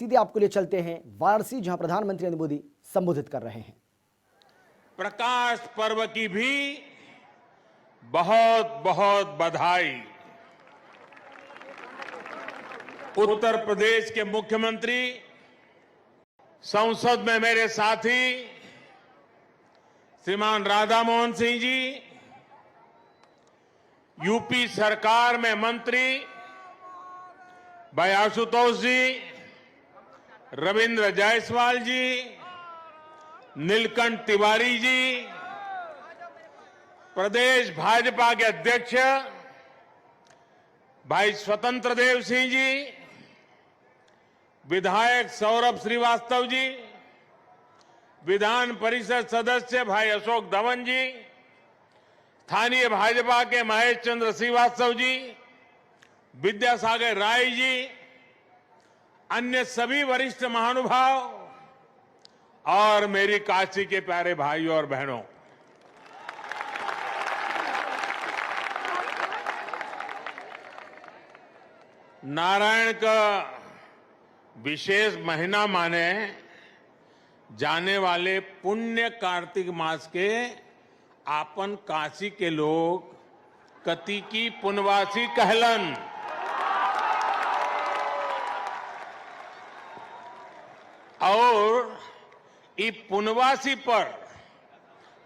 सीधे आपको लिए चलते हैं वाराणसी, जहां प्रधानमंत्री नरेंद्र मोदी संबोधित कर रहे हैं। प्रकाश पर्व की भी बहुत बहुत बधाई। उत्तर प्रदेश के मुख्यमंत्री, संसद में मेरे साथी श्रीमान राधा मोहन सिंह जी, यूपी सरकार में मंत्री भाई आशुतोष जी, रविंद्र जायसवाल जी, नीलकंठ तिवारी जी, प्रदेश भाजपा के अध्यक्ष भाई स्वतंत्र देव सिंह जी, विधायक सौरभ श्रीवास्तव जी, विधान परिषद सदस्य भाई अशोक धवन जी, स्थानीय भाजपा के महेश चंद्र श्रीवास्तव जी, विद्यासागर राय जी, अन्य सभी वरिष्ठ महानुभाव और मेरी काशी के प्यारे भाइयों और बहनों, नारायण का विशेष महीना माने जाने वाले पुण्य कार्तिक मास के आपन काशी के लोग कति की पुनवासी कहलन। और इस पुनवासी पर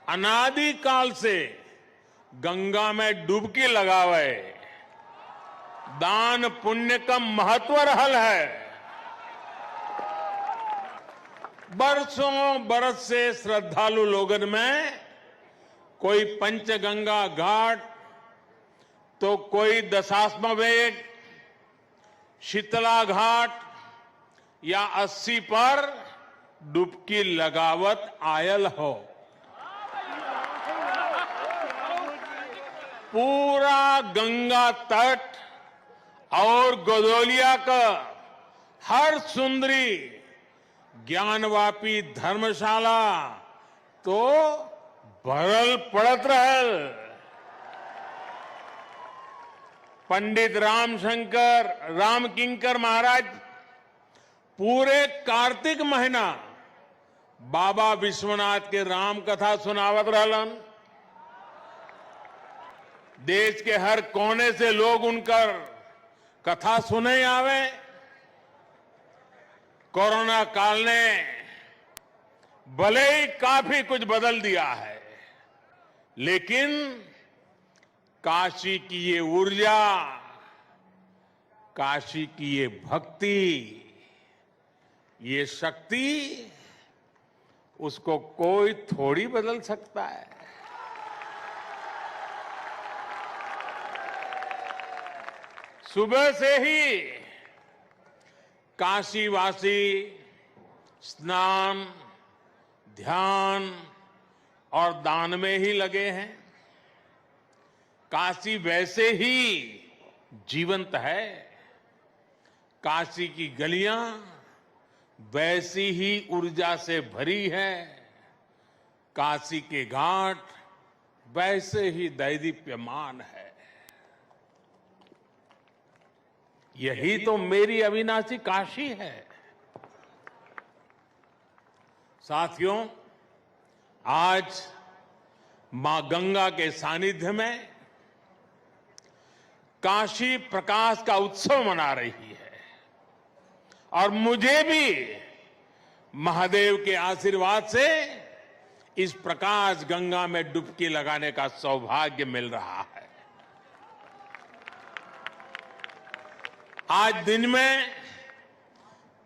अनादि काल से गंगा में डुबकी लगावे दान पुण्य का महत्व रहल है। बरसों बरस से श्रद्धालु लोगन में कोई पंचगंगा घाट तो कोई दशाश्वमेध, शीतला घाट या 80 पर डुबकी लगावत आयल हो। पूरा गंगा तट और गोदौलिया का हर सुंदरी ज्ञानवापी धर्मशाला तो भरल पड़त रहल। पंडित राम किंकर महाराज पूरे कार्तिक महीना बाबा विश्वनाथ के राम कथा सुनावत रहलन। देश के हर कोने से लोग उनकर कथा सुने आवे। कोरोना काल ने भले ही काफी कुछ बदल दिया है, लेकिन काशी की ये ऊर्जा, काशी की ये भक्ति, ये शक्ति, उसको कोई थोड़ी बदल सकता है। सुबह से ही काशीवासी स्नान, ध्यान और दान में ही लगे हैं। काशी वैसे ही जीवंत है। काशी की गलियां वैसी ही ऊर्जा से भरी है। काशी के घाट वैसे ही दैदीप्यमान है। यही तो मेरी अविनाशी काशी है। साथियों, आज मां गंगा के सानिध्य में काशी प्रकाश का उत्सव मना रही है और मुझे भी महादेव के आशीर्वाद से इस प्रकाश गंगा में डुबकी लगाने का सौभाग्य मिल रहा है। आज दिन में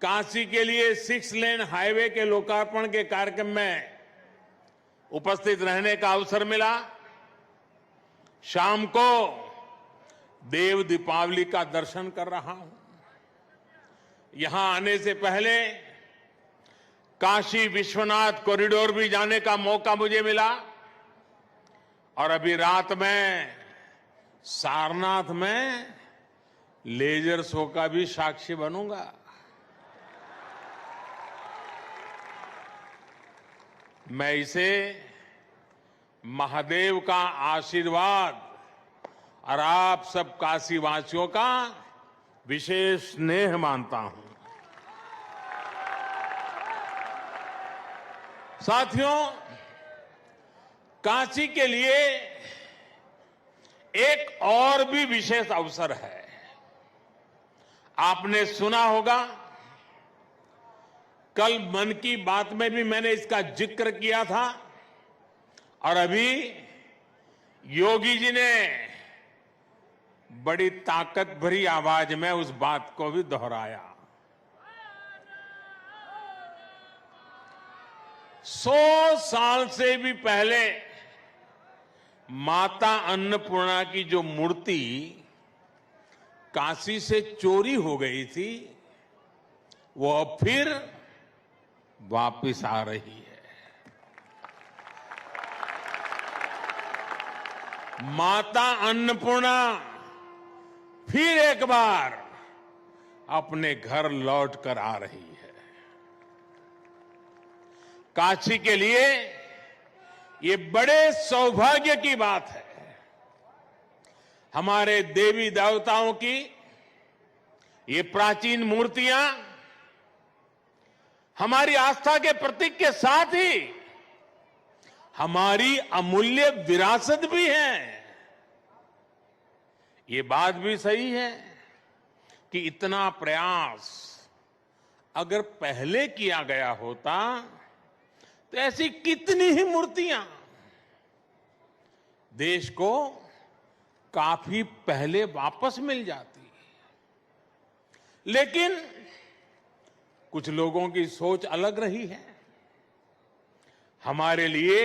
काशी के लिए 6 लेन हाईवे के लोकार्पण के कार्यक्रम में उपस्थित रहने का अवसर मिला। शाम को देव दीपावली का दर्शन कर रहा हूं। यहां आने से पहले काशी विश्वनाथ कॉरिडोर भी जाने का मौका मुझे मिला और अभी रात में सारनाथ में लेजर शो का भी साक्षी बनूंगा। मैं इसे महादेव का आशीर्वाद और आप सब काशीवासियों का विशेष स्नेह मानता हूं। साथियों, काशी के लिए एक और भी विशेष अवसर है। आपने सुना होगा, कल मन की बात में भी मैंने इसका जिक्र किया था और अभी योगी जी ने बड़ी ताकत भरी आवाज में उस बात को भी दोहराया। 100 साल से भी पहले माता अन्नपूर्णा की जो मूर्ति काशी से चोरी हो गई थी, वो अब फिर वापिस आ रही है। माता अन्नपूर्णा फिर एक बार अपने घर लौट कर आ रही है। काशी के लिए ये बड़े सौभाग्य की बात है। हमारे देवी देवताओं की ये प्राचीन मूर्तियां हमारी आस्था के प्रतीक के साथ ही हमारी अमूल्य विरासत भी है। ये बात भी सही है कि इतना प्रयास अगर पहले किया गया होता तो ऐसी कितनी ही मूर्तियां देश को काफी पहले वापस मिल जाती। लेकिन कुछ लोगों की सोच अलग रही है। हमारे लिए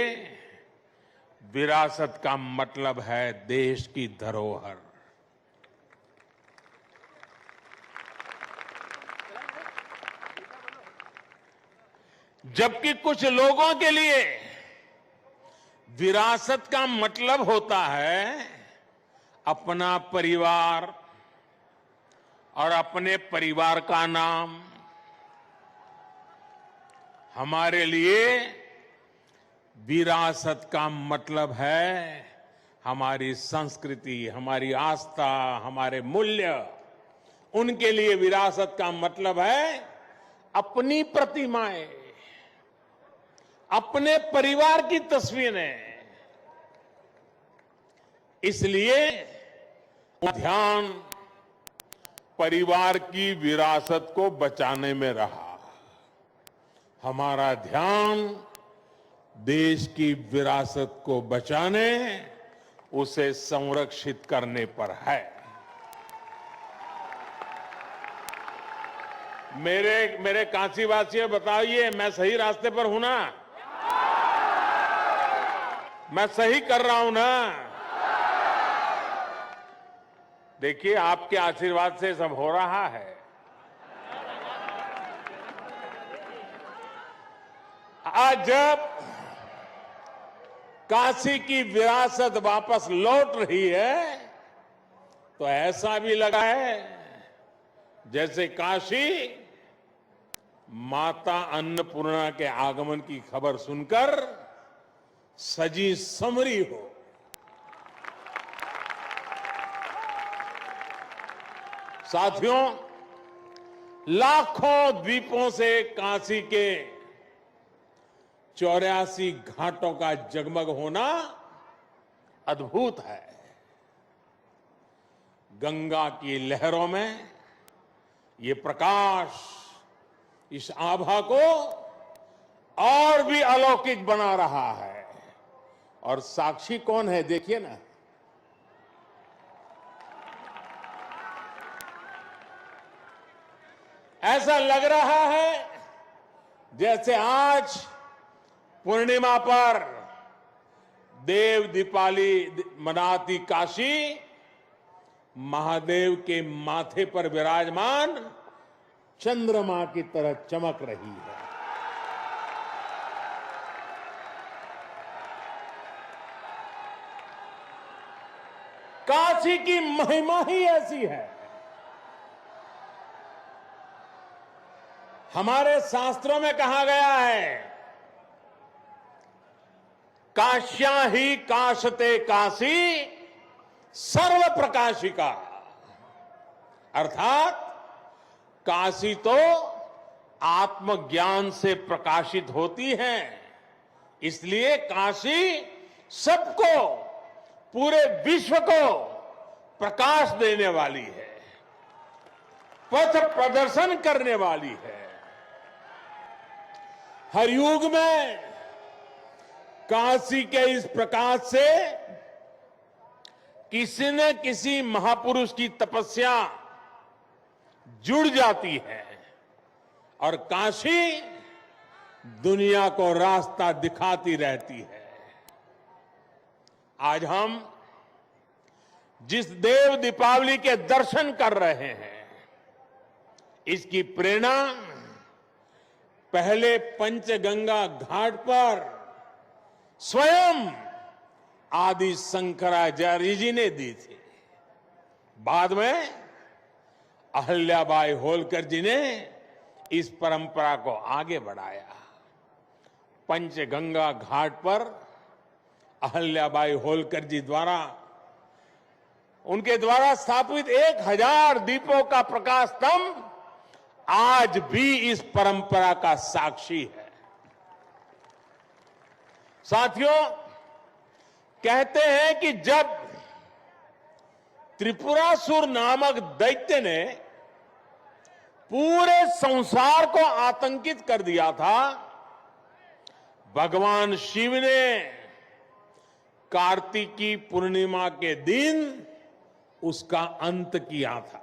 विरासत का मतलब है देश की धरोहर। जबकि कुछ लोगों के लिए विरासत का मतलब होता है अपना परिवार और अपने परिवार का नाम। हमारे लिए विरासत का मतलब है हमारी संस्कृति, हमारी आस्था, हमारे मूल्य। उनके लिए विरासत का मतलब है अपनी प्रतिमाएं, अपने परिवार की तस्वीरें। इसलिए ध्यान परिवार की विरासत को बचाने में रहा। हमारा ध्यान देश की विरासत को बचाने, उसे संरक्षित करने पर है। मेरे काशीवासियों, बताइए मैं सही रास्ते पर हूं ना? मैं सही कर रहा हूं ना? देखिए, आपके आशीर्वाद से सब हो रहा है। आज जब काशी की विरासत वापस लौट रही है तो ऐसा भी लगा है जैसे काशी माता अन्नपूर्णा के आगमन की खबर सुनकर सजी संवरी हो। साथियों, लाखों द्वीपों से काशी के 84 घाटों का जगमग होना अद्भुत है। गंगा की लहरों में ये प्रकाश इस आभा को और भी अलौकिक बना रहा है। और साक्षी कौन है, देखिए ना। ऐसा लग रहा है जैसे आज पूर्णिमा पर देव दीपावली मनाती काशी महादेव के माथे पर विराजमान चंद्रमा की तरह चमक रही है। काशी की महिमा ही ऐसी है। हमारे शास्त्रों में कहा गया है, काश्या ही काशते काशी सर्व प्रकाशिका। अर्थात काशी तो आत्मज्ञान से प्रकाशित होती है, इसलिए काशी सबको, पूरे विश्व को प्रकाश देने वाली है, पथ प्रदर्शन करने वाली है। हर युग में काशी के इस प्रकाश से किसी न किसी महापुरुष की तपस्या जुड़ जाती है और काशी दुनिया को रास्ता दिखाती रहती है। आज हम जिस देव दीपावली के दर्शन कर रहे हैं, इसकी प्रेरणा पहले पंचगंगा घाट पर स्वयं आदि शंकराचार्य जी ने दी थी। बाद में अहल्याबाई होलकर जी ने इस परंपरा को आगे बढ़ाया। पंचगंगा घाट पर अहल्याबाई होलकर जी द्वारा, उनके द्वारा स्थापित 1000 दीपों का प्रकाश स्तंभ आज भी इस परंपरा का साक्षी है। साथियों, कहते हैं कि जब त्रिपुरासुर नामक दैत्य ने पूरे संसार को आतंकित कर दिया था, भगवान शिव ने कार्तिकी पूर्णिमा के दिन उसका अंत किया था।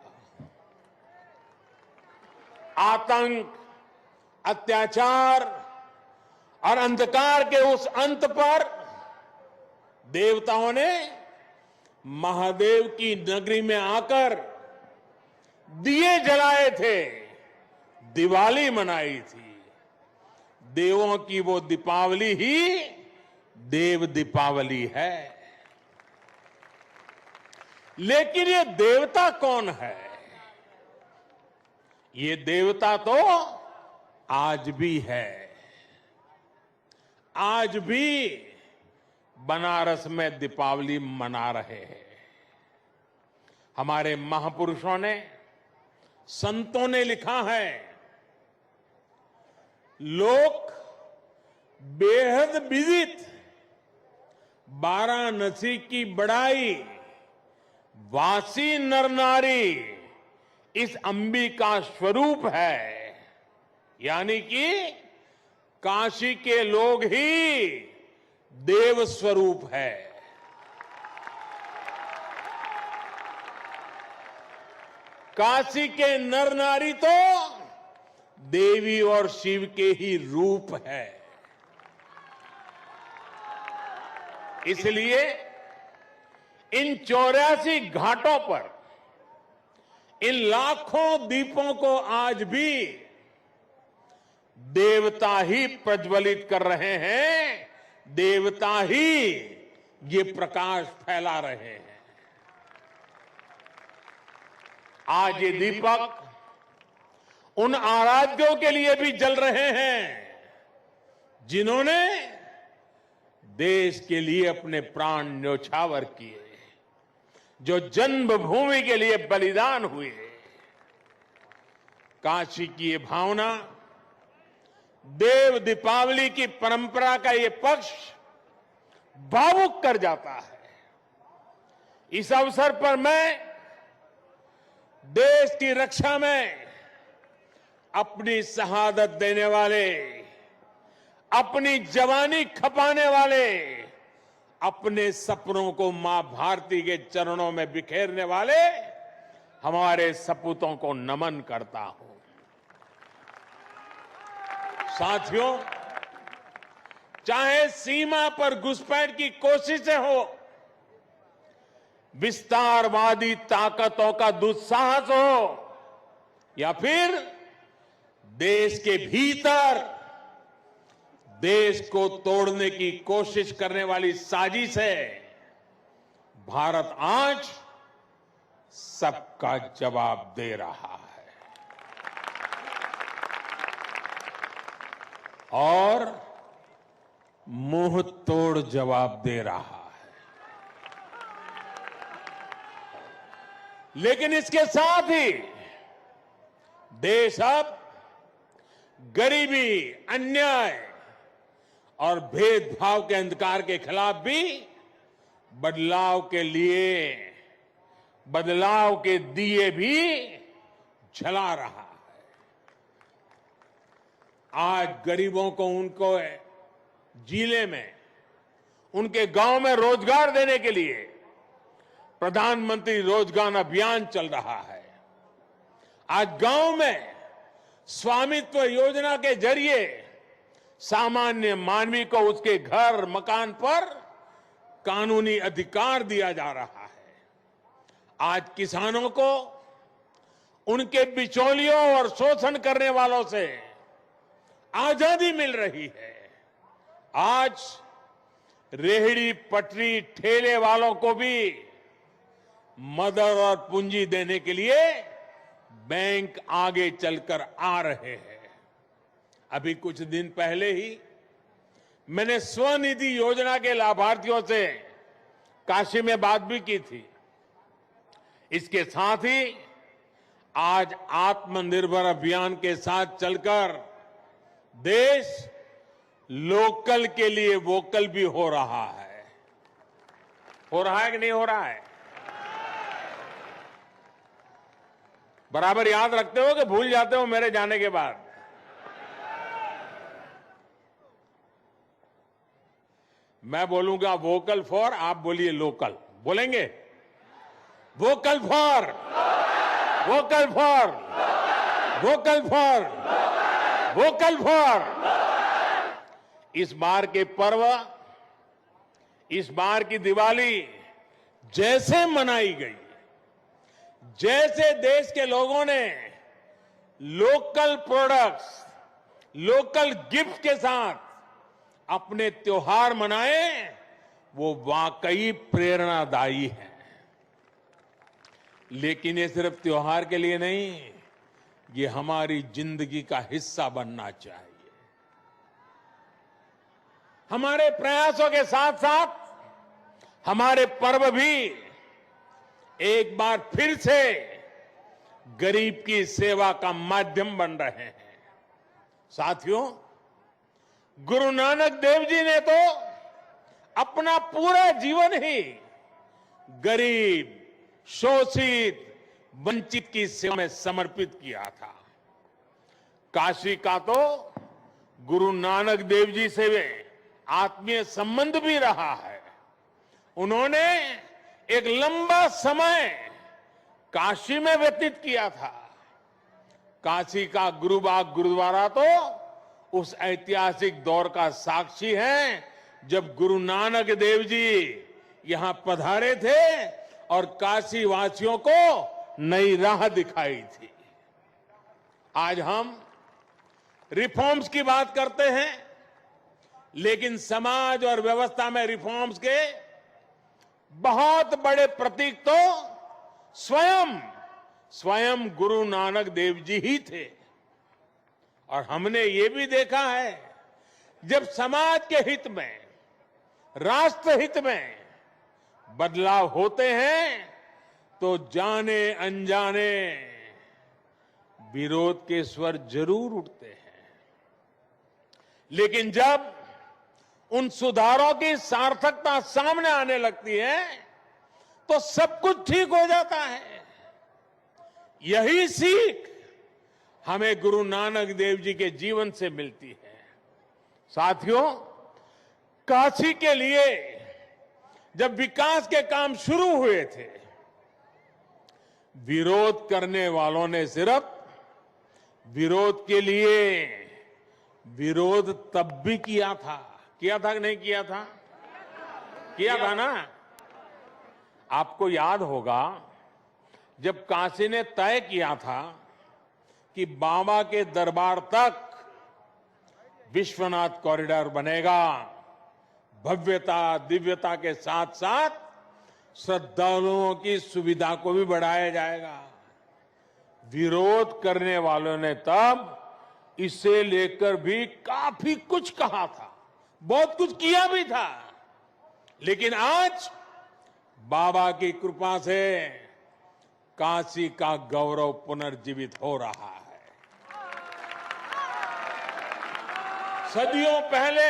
आतंक, अत्याचार और अंधकार के उस अंत पर देवताओं ने महादेव की नगरी में आकर दिए जलाए थे, दिवाली मनाई थी। देवों की वो दीपावली ही देव दीपावली है। लेकिन ये देवता कौन है? ये देवता तो आज भी है। आज भी बनारस में दीपावली मना रहे हैं। हमारे महापुरुषों ने, संतों ने लिखा है, लोक बेहद विदित वाराणसी की बड़ाई, वासी नर नारी इस अंबिका स्वरूप है। यानी कि काशी के लोग ही देव स्वरूप है। काशी के नर नारी तो देवी और शिव के ही रूप है। इसलिए इन 84 घाटों पर इन लाखों दीपों को आज भी देवता ही प्रज्वलित कर रहे हैं, देवता ही ये प्रकाश फैला रहे हैं। आज ये दीपक उन आराध्यों के लिए भी जल रहे हैं जिन्होंने देश के लिए अपने प्राण न्योछावर किए, जो जन्मभूमि के लिए बलिदान हुए। काशी की ये भावना, देव दीपावली की परंपरा का ये पक्ष भावुक कर जाता है। इस अवसर पर मैं देश की रक्षा में अपनी शहादत देने वाले, अपनी जवानी खपाने वाले, अपने सपनों को मां भारती के चरणों में बिखेरने वाले हमारे सपूतों को नमन करता हूं। साथियों, चाहे सीमा पर घुसपैठ की कोशिशें हो, विस्तारवादी ताकतों का दुस्साहस हो, या फिर देश के भीतर देश को तोड़ने की कोशिश करने वाली साजिश है, भारत आज सबका जवाब दे रहा है और मुंह तोड़ जवाब दे रहा है। लेकिन इसके साथ ही देश अब गरीबी, अन्याय और भेदभाव के अंधकार के खिलाफ भी बदलाव के लिए बदलाव के दिए भी जला रहा है। आज गरीबों को उनको जिले में, उनके गांव में रोजगार देने के लिए प्रधानमंत्री रोजगार अभियान चल रहा है। आज गांव में स्वामित्व योजना के जरिए सामान्य मानवी को उसके घर मकान पर कानूनी अधिकार दिया जा रहा है। आज किसानों को उनके बिचौलियों और शोषण करने वालों से आजादी मिल रही है। आज रेहड़ी पटरी ठेले वालों को भी मदद और पूंजी देने के लिए बैंक आगे चलकर आ रहे हैं। अभी कुछ दिन पहले ही मैंने स्वनिधि योजना के लाभार्थियों से काशी में बात भी की थी। इसके साथ ही आज आत्मनिर्भर अभियान के साथ चलकर देश लोकल के लिए वोकल भी हो रहा है। हो रहा है कि नहीं हो रहा है? बराबर याद रखते हो कि भूल जाते हो मेरे जाने के बाद? मैं बोलूंगा वोकल फॉर, आप बोलिए लोकल। बोलेंगे vocal for, vocal for, vocal for, vocal for. इस बार के पर्व, इस बार की दिवाली जैसे मनाई गई, जैसे देश के लोगों ने लोकल प्रोडक्ट्स, लोकल गिफ्ट के साथ अपने त्योहार मनाए, वो वाकई प्रेरणादायी है। लेकिन ये सिर्फ त्योहार के लिए नहीं, ये हमारी जिंदगी का हिस्सा बनना चाहिए। हमारे प्रयासों के साथ साथ हमारे पर्व भी एक बार फिर से गरीब की सेवा का माध्यम बन रहे हैं। साथियों, गुरु नानक देव जी ने तो अपना पूरा जीवन ही गरीब, शोषित, वंचित की सेवा में समर्पित किया था। काशी का तो गुरु नानक देव जी से आत्मीय संबंध भी रहा है। उन्होंने एक लंबा समय काशी में व्यतीत किया था। काशी का गुरुबाग गुरुद्वारा तो उस ऐतिहासिक दौर का साक्षी है जब गुरु नानक देव जी यहां पधारे थे और काशी वासियों को नई राह दिखाई थी। आज हम रिफॉर्म्स की बात करते हैं, लेकिन समाज और व्यवस्था में रिफॉर्म्स के बहुत बड़े प्रतीक तो स्वयं गुरु नानक देव जी ही थे। और हमने ये भी देखा है, जब समाज के हित में, राष्ट्र हित में बदलाव होते हैं तो जाने अनजाने विरोध के स्वर जरूर उठते हैं। लेकिन जब उन सुधारों की सार्थकता सामने आने लगती है तो सब कुछ ठीक हो जाता है। यही सीख हमें गुरु नानक देव जी के जीवन से मिलती है। साथियों, काशी के लिए जब विकास के काम शुरू हुए थे, विरोध करने वालों ने सिर्फ विरोध के लिए विरोध तब भी किया था कि नहीं किया था? किया था ना? आपको याद होगा जब काशी ने तय किया था कि बाबा के दरबार तक विश्वनाथ कॉरिडोर बनेगा, भव्यता दिव्यता के साथ साथ श्रद्धालुओं की सुविधा को भी बढ़ाया जाएगा। विरोध करने वालों ने तब इसे लेकर भी काफी कुछ कहा था, बहुत कुछ किया भी था। लेकिन आज बाबा की कृपा से काशी का गौरव पुनर्जीवित हो रहा है। सदियों पहले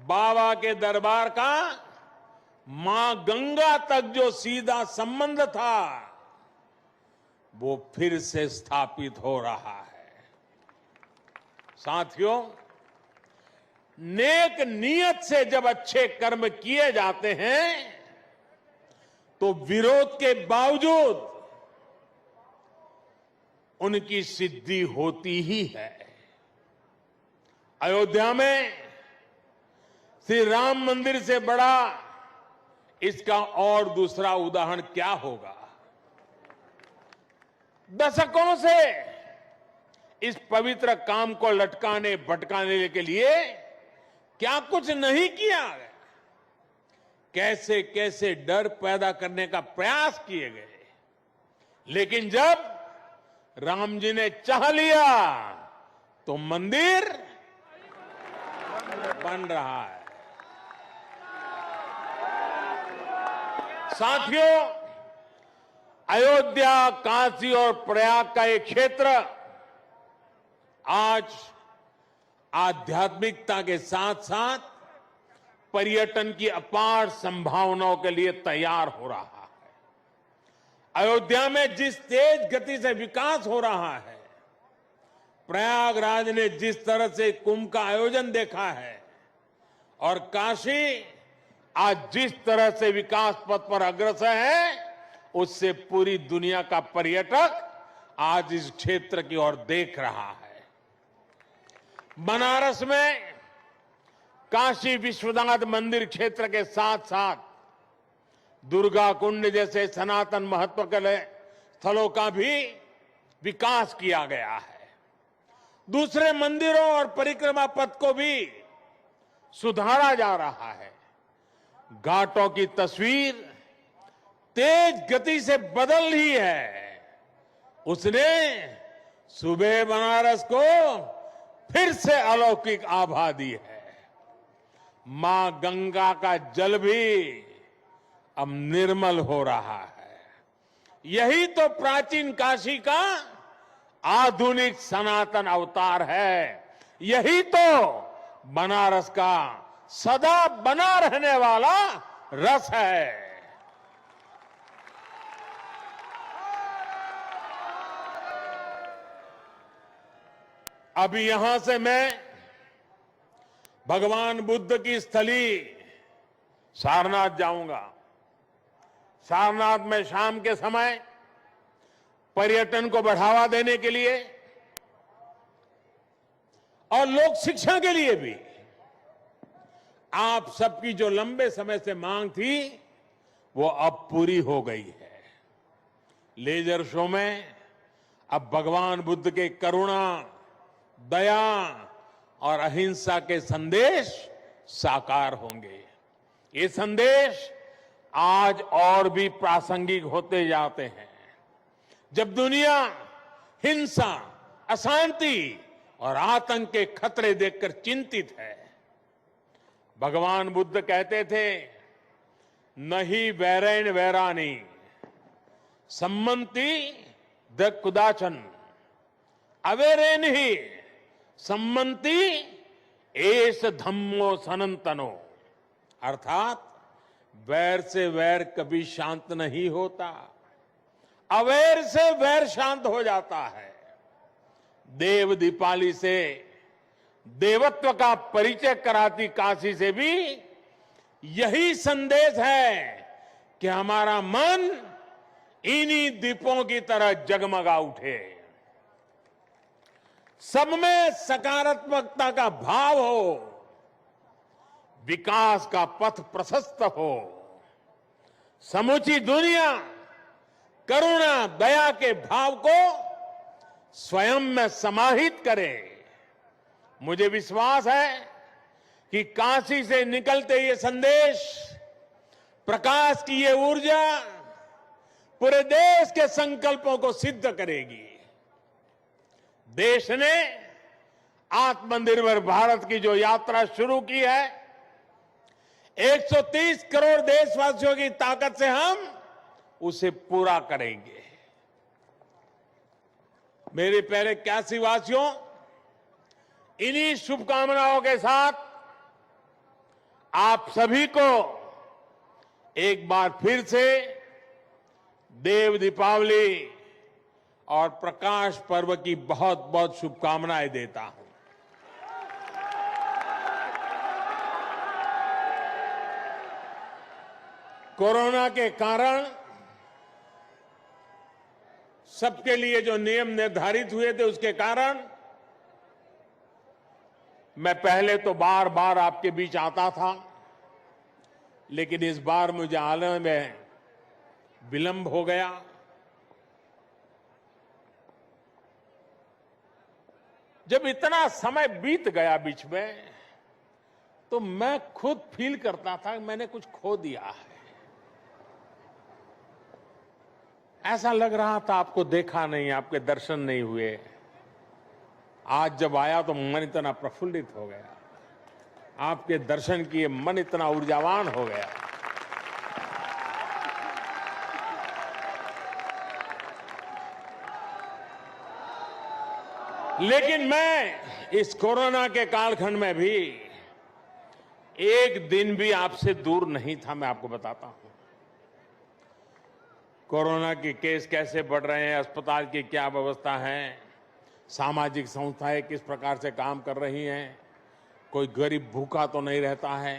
बाबा के दरबार का मां गंगा तक जो सीधा संबंध था वो फिर से स्थापित हो रहा है। साथियों, नेक नियत से जब अच्छे कर्म किए जाते हैं तो विरोध के बावजूद उनकी सिद्धि होती ही है। अयोध्या में श्री राम मंदिर से बड़ा इसका और दूसरा उदाहरण क्या होगा। दशकों से इस पवित्र काम को लटकाने भटकाने के लिए क्या कुछ नहीं किया गया, कैसे कैसे डर पैदा करने का प्रयास किए गए, लेकिन जब राम जी ने चाह लिया तो मंदिर बन रहा है। साथियों, अयोध्या, काशी और प्रयाग का एक क्षेत्र आज आध्यात्मिकता के साथ साथ पर्यटन की अपार संभावनाओं के लिए तैयार हो रहा है। अयोध्या में जिस तेज गति से विकास हो रहा है, प्रयागराज ने जिस तरह से कुंभ का आयोजन देखा है और काशी आज जिस तरह से विकास पथ पर अग्रसर है, उससे पूरी दुनिया का पर्यटक आज इस क्षेत्र की ओर देख रहा है। बनारस में काशी विश्वनाथ मंदिर क्षेत्र के साथ साथ दुर्गा कुंड जैसे सनातन महत्व के स्थलों का भी विकास किया गया है। दूसरे मंदिरों और परिक्रमा पथ को भी सुधारा जा रहा है। घाटों की तस्वीर तेज गति से बदल रही है। उसने सुबह बनारस को फिर से अलौकिक आभा दी है। मां गंगा का जल भी अब निर्मल हो रहा है। यही तो प्राचीन काशी का आधुनिक सनातन अवतार है। यही तो बनारस का सदा बना रहने वाला रस है। अभी यहां से मैं भगवान बुद्ध की स्थली सारनाथ जाऊंगा। सारनाथ में शाम के समय पर्यटन को बढ़ावा देने के लिए और लोक शिक्षा के लिए भी आप सबकी जो लंबे समय से मांग थी वो अब पूरी हो गई है। लेजर शो में अब भगवान बुद्ध के करुणा, दया और अहिंसा के संदेश साकार होंगे। ये संदेश आज और भी प्रासंगिक होते जाते हैं। जब दुनिया हिंसा, अशांति और आतंक के खतरे देखकर चिंतित है, भगवान बुद्ध कहते थे, नहीं वैरेन वैरानी सम्मति द कुदाचन अवेरेन ही सम्मति एस धम्मो सनंतनो। अर्थात वैर से वैर कभी शांत नहीं होता, अवैर से वैर शांत हो जाता है। देव दीपाली से देवत्व का परिचय कराती काशी से भी यही संदेश है कि हमारा मन इन्हीं दीपों की तरह जगमगा उठे। सब में सकारात्मकता का भाव हो, विकास का पथ प्रशस्त हो, समूची दुनिया करुणा, दया के भाव को स्वयं में समाहित करे। मुझे विश्वास है कि काशी से निकलते ये संदेश, प्रकाश की ये ऊर्जा पूरे देश के संकल्पों को सिद्ध करेगी। देश ने आत्मनिर्भर भारत की जो यात्रा शुरू की है, 130 करोड़ देशवासियों की ताकत से हम उसे पूरा करेंगे। मेरे प्यारे काशीवासियों, इन्हीं शुभकामनाओं के साथ आप सभी को एक बार फिर से देव दीपावली और प्रकाश पर्व की बहुत बहुत शुभकामनाएं देता हूं। कोरोना के कारण सबके लिए जो नियम निर्धारित हुए थे उसके कारण मैं पहले तो बार बार आपके बीच आता था, लेकिन इस बार मुझे आने में विलंब हो गया। जब इतना समय बीत गया बीच में, तो मैं खुद फील करता था कि मैंने कुछ खो दिया है। ऐसा लग रहा था आपको देखा नहीं, आपके दर्शन नहीं हुए। आज जब आया तो मन इतना प्रफुल्लित हो गया, आपके दर्शन किए मन इतना ऊर्जावान हो गया। लेकिन मैं इस कोरोना के कालखंड में भी एक दिन भी आपसे दूर नहीं था। मैं आपको बताता हूं कोरोना के केस कैसे बढ़ रहे हैं, अस्पताल की क्या व्यवस्था है, सामाजिक संस्थाएं किस प्रकार से काम कर रही हैं, कोई गरीब भूखा तो नहीं रहता है।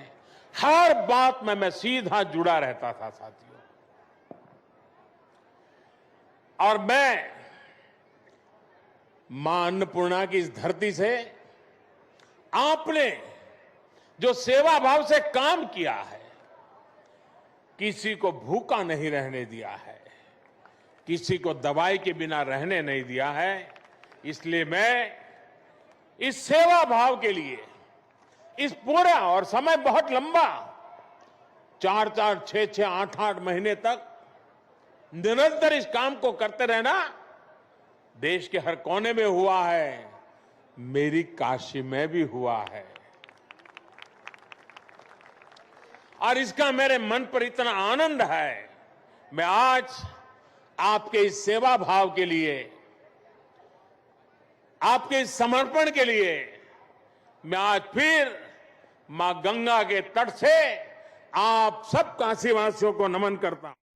हर बात में मैं सीधा जुड़ा रहता था साथियों। और मैं मां अन्नपूर्णा की इस धरती से आपने जो सेवा भाव से काम किया है, किसी को भूखा नहीं रहने दिया है, किसी को दवाई के बिना रहने नहीं दिया है, इसलिए मैं इस सेवा भाव के लिए इस पूरा, और समय बहुत लंबा, 4-4, 6-6, 8-8 महीने तक निरंतर इस काम को करते रहना देश के हर कोने में हुआ है, मेरी काशी में भी हुआ है। और इसका मेरे मन पर इतना आनंद है, मैं आज आपके इस सेवा भाव के लिए, आपके इस समर्पण के लिए मैं आज फिर मां गंगा के तट से आप सब काशीवासियों को नमन करता हूं।